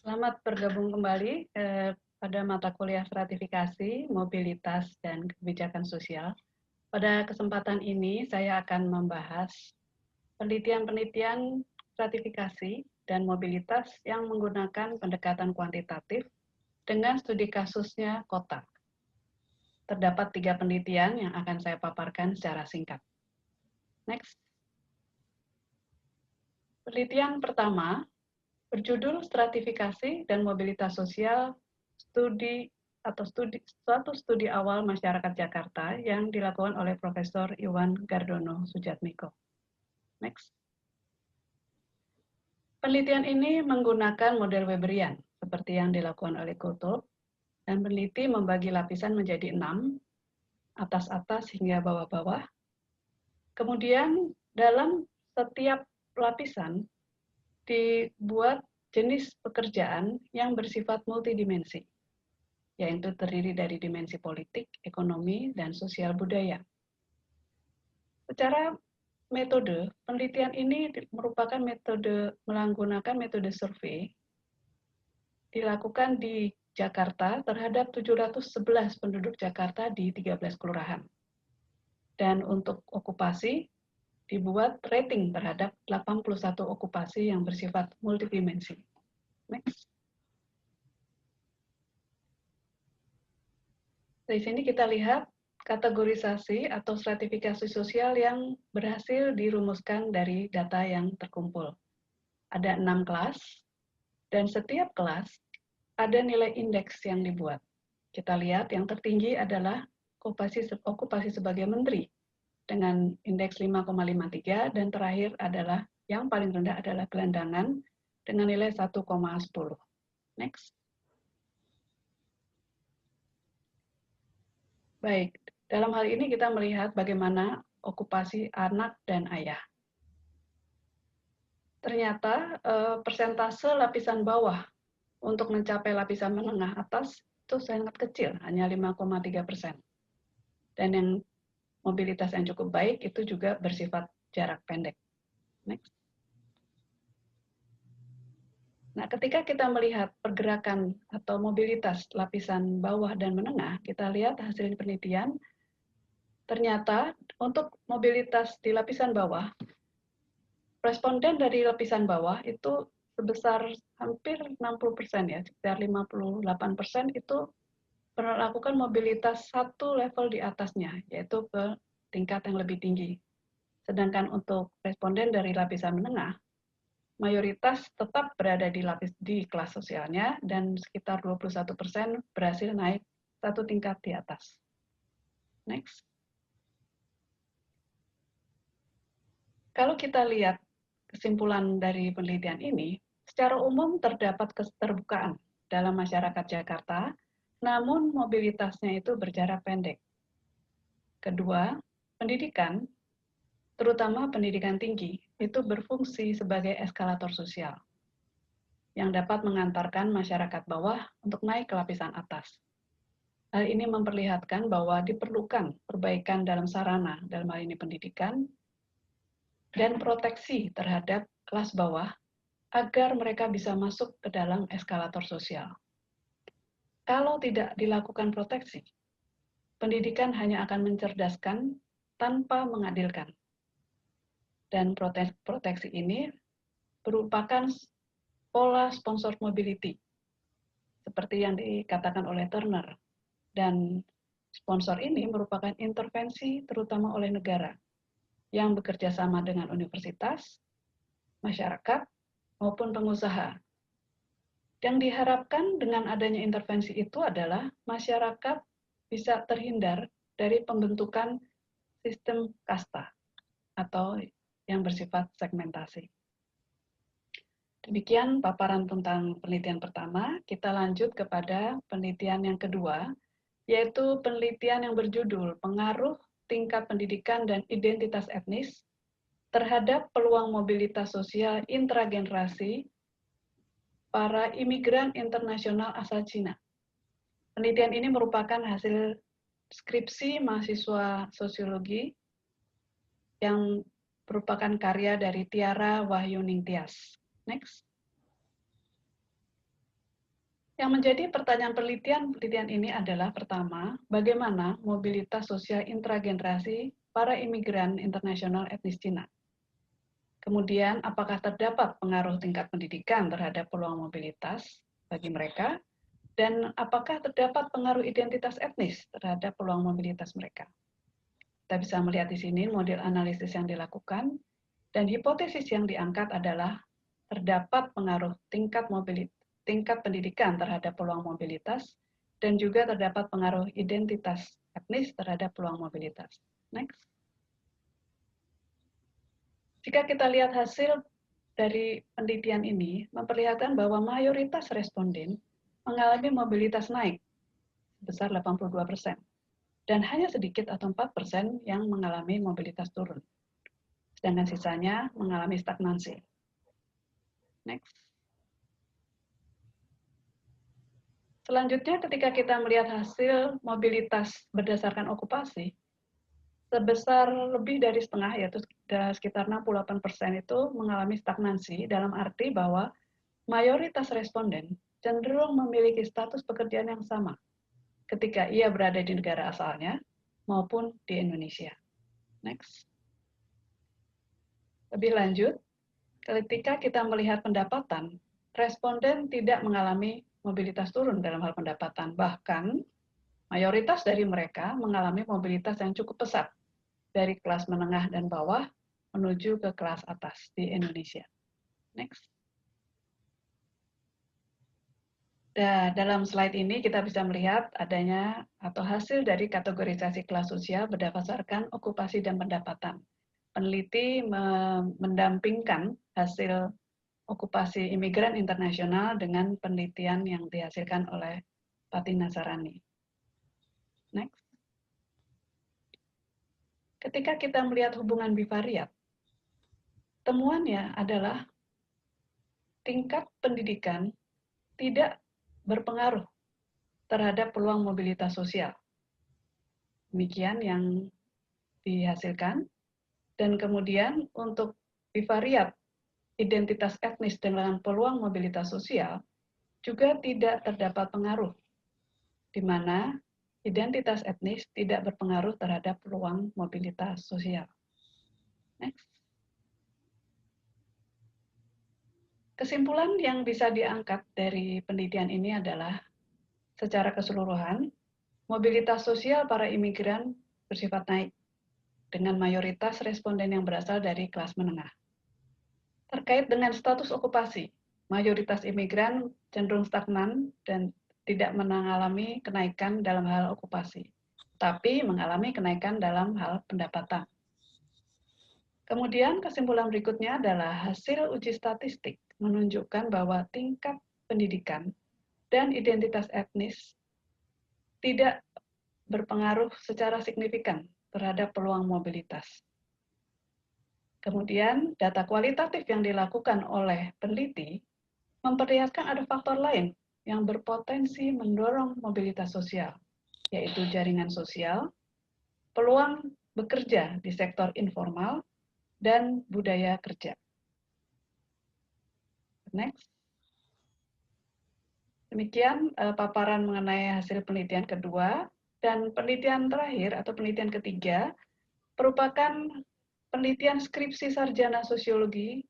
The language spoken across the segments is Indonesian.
Selamat bergabung kembali pada mata kuliah stratifikasi, mobilitas, dan kebijakan sosial. Pada kesempatan ini, saya akan membahas penelitian-penelitian stratifikasi dan mobilitas yang menggunakan pendekatan kuantitatif dengan studi kasusnya kota. Terdapat 3 penelitian yang akan saya paparkan secara singkat. Next. Penelitian pertama berjudul Stratifikasi dan Mobilitas Sosial suatu studi awal masyarakat Jakarta yang dilakukan oleh Profesor Iwan Gardono Sujatmiko. Next. Penelitian ini menggunakan model Weberian seperti yang dilakukan oleh Gotthold, dan peneliti membagi lapisan menjadi 6, atas-atas hingga bawah-bawah. Kemudian dalam setiap lapisan dibuat jenis pekerjaan yang bersifat multidimensi, yaitu terdiri dari dimensi politik, ekonomi, dan sosial budaya. Secara metode, penelitian ini merupakan menggunakan metode survei dilakukan di Jakarta terhadap 711 penduduk Jakarta di 13 kelurahan. Dan untuk okupasi, dibuat rating terhadap 81 okupasi yang bersifat multidimensi. Next. Di sini kita lihat kategorisasi atau stratifikasi sosial yang berhasil dirumuskan dari data yang terkumpul. Ada 6 kelas, dan setiap kelas ada nilai indeks yang dibuat. Kita lihat yang tertinggi adalah okupasi sebagai menteri dengan indeks 5,53, dan terakhir adalah yang paling rendah adalah gelandangan dengan nilai 1,10. Next. Baik, dalam hal ini kita melihat bagaimana okupasi anak dan ayah. Ternyata persentase lapisan bawah untuk mencapai lapisan menengah atas itu sangat kecil, hanya 5,3%. Dan yang mobilitas yang cukup baik itu juga bersifat jarak pendek. Next. Nah, ketika kita melihat pergerakan atau mobilitas lapisan bawah dan menengah, kita lihat hasil penelitian, ternyata untuk mobilitas di lapisan bawah, responden dari lapisan bawah itu sebesar hampir 60% ya, sekitar 58% itu melakukan mobilitas satu level di atasnya, yaitu ke tingkat yang lebih tinggi. Sedangkan untuk responden dari lapisan menengah, mayoritas tetap berada di kelas sosialnya, dan sekitar 21% berhasil naik satu tingkat di atas. Next. Kalau kita lihat kesimpulan dari penelitian ini, secara umum terdapat keterbukaan dalam masyarakat Jakarta, namun mobilitasnya itu berjarak pendek. Kedua, pendidikan, terutama pendidikan tinggi, itu berfungsi sebagai eskalator sosial yang dapat mengantarkan masyarakat bawah untuk naik ke lapisan atas. Hal ini memperlihatkan bahwa diperlukan perbaikan dalam sarana, dalam hal ini pendidikan, dan proteksi terhadap kelas bawah agar mereka bisa masuk ke dalam eskalator sosial. Kalau tidak dilakukan proteksi, pendidikan hanya akan mencerdaskan tanpa mengadilkan. Dan proteksi ini merupakan pola sponsored mobility, seperti yang dikatakan oleh Turner. Dan sponsor ini merupakan intervensi terutama oleh negara yang bekerja sama dengan universitas, masyarakat, maupun pengusaha. Yang diharapkan dengan adanya intervensi itu adalah masyarakat bisa terhindar dari pembentukan sistem kasta atau yang bersifat segmentasi. Demikian paparan tentang penelitian pertama. Kita lanjut kepada penelitian yang kedua, yaitu penelitian yang berjudul Pengaruh Tingkat Pendidikan dan Identitas Etnis terhadap Peluang Mobilitas Sosial Intragenerasi para imigran internasional asal Cina. Penelitian ini merupakan hasil skripsi mahasiswa sosiologi yang merupakan karya dari Tiara Wahyuning Tias. Next. Yang menjadi pertanyaan penelitian ini adalah pertama, bagaimana mobilitas sosial intragenerasi para imigran internasional etnis Cina. Kemudian, apakah terdapat pengaruh tingkat pendidikan terhadap peluang mobilitas bagi mereka, dan apakah terdapat pengaruh identitas etnis terhadap peluang mobilitas mereka. Kita bisa melihat di sini model analisis yang dilakukan, dan hipotesis yang diangkat adalah terdapat pengaruh tingkat pendidikan terhadap peluang mobilitas, dan juga terdapat pengaruh identitas etnis terhadap peluang mobilitas. Next. Jika kita lihat hasil dari penelitian ini, memperlihatkan bahwa mayoritas responden mengalami mobilitas naik sebesar 82%, dan hanya sedikit atau 4% yang mengalami mobilitas turun. Sedangkan sisanya mengalami stagnansi. Next. Selanjutnya, ketika kita melihat hasil mobilitas berdasarkan okupasi, sebesar lebih dari setengah, yaitu sekitar 68% itu mengalami stagnansi, dalam arti bahwa mayoritas responden cenderung memiliki status pekerjaan yang sama ketika ia berada di negara asalnya maupun di Indonesia. Next. Lebih lanjut, ketika kita melihat pendapatan, responden tidak mengalami mobilitas turun dalam hal pendapatan. Bahkan, mayoritas dari mereka mengalami mobilitas yang cukup pesat dari kelas menengah dan bawah menuju ke kelas atas di Indonesia. Next. Dalam slide ini kita bisa melihat adanya atau hasil dari kategorisasi kelas sosial berdasarkan okupasi dan pendapatan. Peneliti mendampingkan hasil okupasi imigran internasional dengan penelitian yang dihasilkan oleh Pati Nasarani. Next. Ketika kita melihat hubungan bivariat, temuannya adalah tingkat pendidikan tidak berpengaruh terhadap peluang mobilitas sosial. Demikian yang dihasilkan. Dan kemudian untuk bivariat identitas etnis dengan peluang mobilitas sosial juga tidak terdapat pengaruh, di mana identitas etnis tidak berpengaruh terhadap peluang mobilitas sosial. Next. Kesimpulan yang bisa diangkat dari penelitian ini adalah, secara keseluruhan, mobilitas sosial para imigran bersifat naik, dengan mayoritas responden yang berasal dari kelas menengah. Terkait dengan status okupasi, mayoritas imigran cenderung stagnan dan tidak mengalami kenaikan dalam hal okupasi, tapi mengalami kenaikan dalam hal pendapatan. Kemudian kesimpulan berikutnya adalah hasil uji statistik menunjukkan bahwa tingkat pendidikan dan identitas etnis tidak berpengaruh secara signifikan terhadap peluang mobilitas. Kemudian data kualitatif yang dilakukan oleh peneliti memperlihatkan ada faktor lain yang berpotensi mendorong mobilitas sosial, yaitu jaringan sosial, peluang bekerja di sektor informal, dan budaya kerja. Next. Demikian paparan mengenai hasil penelitian kedua, dan penelitian terakhir atau penelitian ketiga merupakan penelitian skripsi sarjana sosiologi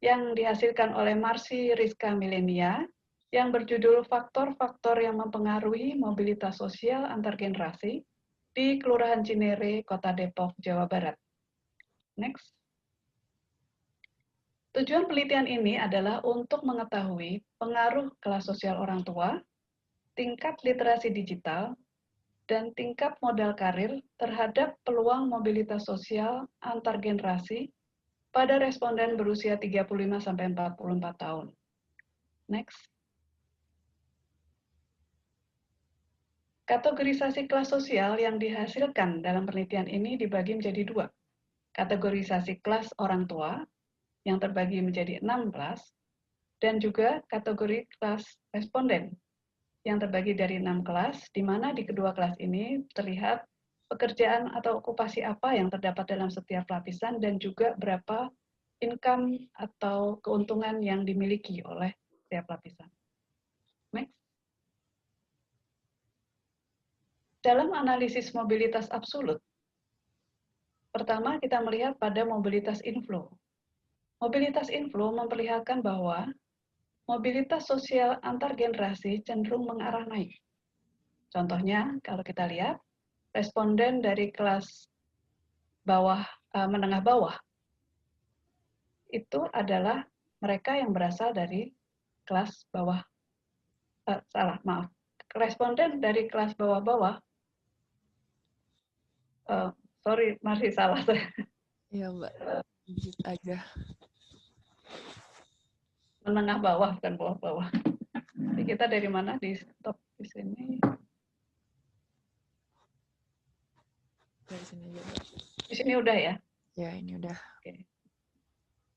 yang dihasilkan oleh Marsi Rizka Milenia yang berjudul Faktor-faktor yang mempengaruhi mobilitas sosial antar generasi di Kelurahan Cinere, Kota Depok, Jawa Barat. Next. Tujuan penelitian ini adalah untuk mengetahui pengaruh kelas sosial orang tua, tingkat literasi digital, dan tingkat modal karir terhadap peluang mobilitas sosial antar generasi pada responden berusia 35-44 tahun. Next. Kategorisasi kelas sosial yang dihasilkan dalam penelitian ini dibagi menjadi dua. Kategorisasi kelas orang tua yang terbagi menjadi 6 kelas, dan juga kategori kelas responden yang terbagi dari 6 kelas, di mana di kedua kelas ini terlihat pekerjaan atau okupasi apa yang terdapat dalam setiap lapisan dan juga berapa income atau keuntungan yang dimiliki oleh setiap lapisan. Dalam analisis mobilitas absolut, pertama kita melihat pada mobilitas inflow. Mobilitas inflow memperlihatkan bahwa mobilitas sosial antar generasi cenderung mengarah naik. Contohnya, kalau kita lihat, responden dari kelas menengah bawah itu adalah mereka yang berasal dari kelas bawah, responden dari kelas bawah-bawah, masih salah saya. Iya Mbak, dikit aja. Menengah bawah, bukan bawah-bawah. Jadi kita dari mana di stop di sini? Dari sini aja Mbak. Di sini udah ya? Ya ini udah. Oke.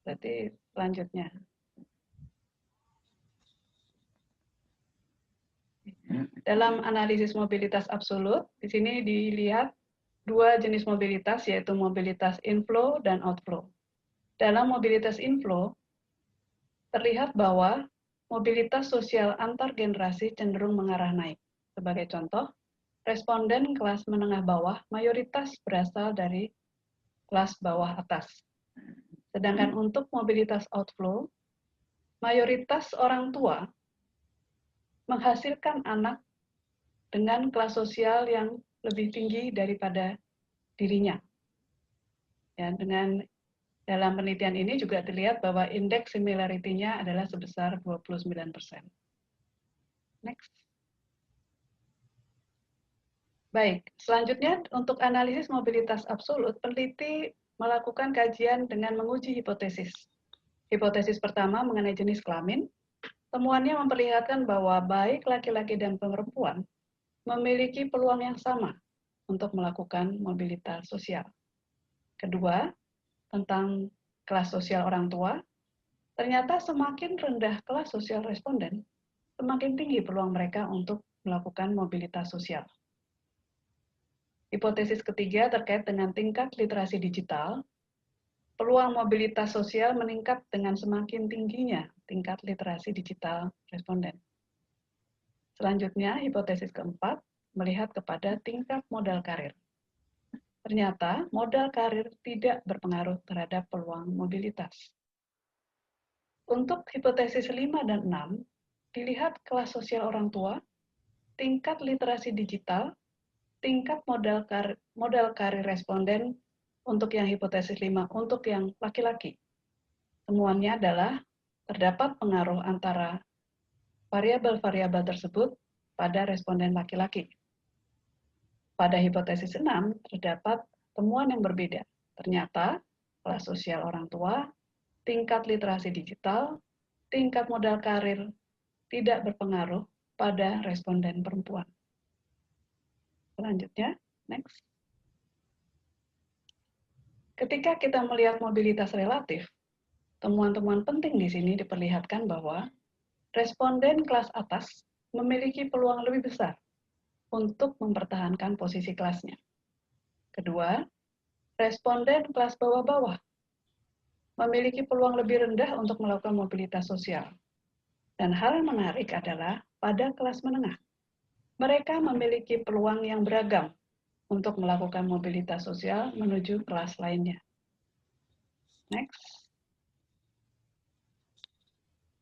Berarti selanjutnya. Dalam analisis mobilitas absolut, di sini dilihat dua jenis mobilitas, yaitu mobilitas inflow dan outflow. Dalam mobilitas inflow, terlihat bahwa mobilitas sosial antar generasi cenderung mengarah naik. Sebagai contoh, responden kelas menengah bawah mayoritas berasal dari kelas bawah atas. Sedangkan untuk mobilitas outflow, mayoritas orang tua menghasilkan anak dengan kelas sosial yang lebih tinggi daripada dirinya. Ya, dalam penelitian ini juga terlihat bahwa indeks similarity-nya adalah sebesar 29%. Next. Baik, selanjutnya untuk analisis mobilitas absolut, peneliti melakukan kajian dengan menguji hipotesis. Hipotesis pertama mengenai jenis kelamin, temuannya memperlihatkan bahwa baik laki-laki dan perempuan memiliki peluang yang sama untuk melakukan mobilitas sosial. Kedua, tentang kelas sosial orang tua, ternyata semakin rendah kelas sosial responden, semakin tinggi peluang mereka untuk melakukan mobilitas sosial. Hipotesis ketiga terkait dengan tingkat literasi digital, peluang mobilitas sosial meningkat dengan semakin tingginya tingkat literasi digital responden. Selanjutnya, hipotesis keempat melihat kepada tingkat modal karir. Ternyata modal karir tidak berpengaruh terhadap peluang mobilitas. Untuk hipotesis 5 dan 6, dilihat kelas sosial orang tua, tingkat literasi digital, tingkat modal karir responden untuk yang hipotesis 5 untuk yang laki-laki. Temuannya adalah terdapat pengaruh antara variabel-variabel tersebut pada responden laki-laki. Pada hipotesis 6 terdapat temuan yang berbeda. Ternyata kelas sosial orang tua, tingkat literasi digital, tingkat modal karir tidak berpengaruh pada responden perempuan. Selanjutnya, next. Ketika kita melihat mobilitas relatif, temuan-temuan penting di sini diperlihatkan bahwa responden kelas atas memiliki peluang lebih besar untuk mempertahankan posisi kelasnya. Kedua, responden kelas bawah-bawah memiliki peluang lebih rendah untuk melakukan mobilitas sosial. Dan hal yang menarik adalah pada kelas menengah, mereka memiliki peluang yang beragam untuk melakukan mobilitas sosial menuju kelas lainnya. Next.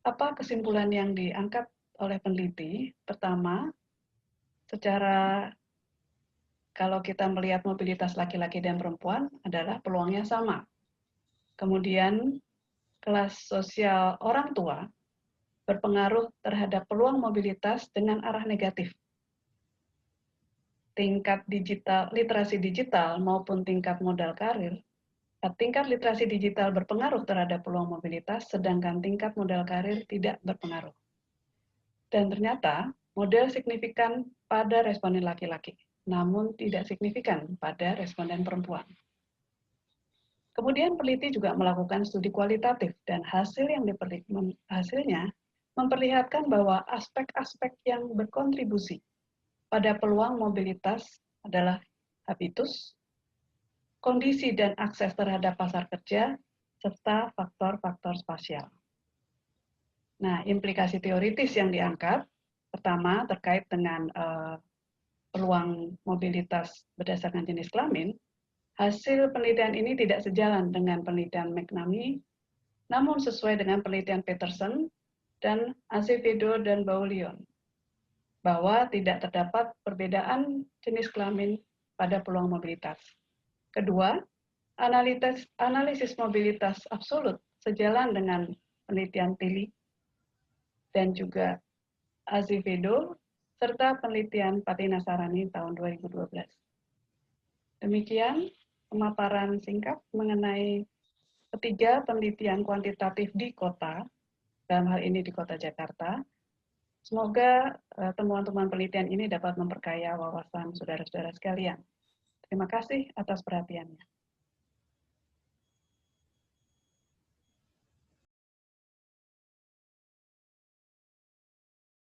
Apa kesimpulan yang diangkat oleh peneliti? Pertama, kalau kita melihat mobilitas laki-laki dan perempuan adalah peluangnya sama. Kemudian, kelas sosial orang tua berpengaruh terhadap peluang mobilitas dengan arah negatif. Tingkat literasi digital maupun tingkat modal karir, tingkat literasi digital berpengaruh terhadap peluang mobilitas, sedangkan tingkat modal karir tidak berpengaruh. Dan ternyata model signifikan pada responden laki-laki, namun tidak signifikan pada responden perempuan. Kemudian peneliti juga melakukan studi kualitatif dan hasilnya memperlihatkan bahwa aspek-aspek yang berkontribusi pada peluang mobilitas adalah habitus, kondisi dan akses terhadap pasar kerja, serta faktor-faktor spasial. Nah, implikasi teoritis yang diangkat, pertama terkait dengan peluang mobilitas berdasarkan jenis kelamin, hasil penelitian ini tidak sejalan dengan penelitian McNamee, namun sesuai dengan penelitian Peterson dan Azevedo dan Baulion, bahwa tidak terdapat perbedaan jenis kelamin pada peluang mobilitas. Kedua, analisis mobilitas absolut sejalan dengan penelitian Tilly dan juga Azevedo serta penelitian Patina Sarani tahun 2012. Demikian pemaparan singkat mengenai ketiga penelitian kuantitatif di kota, dalam hal ini di Kota Jakarta. Semoga temuan-temuan penelitian ini dapat memperkaya wawasan saudara-saudara sekalian. Terima kasih atas perhatiannya.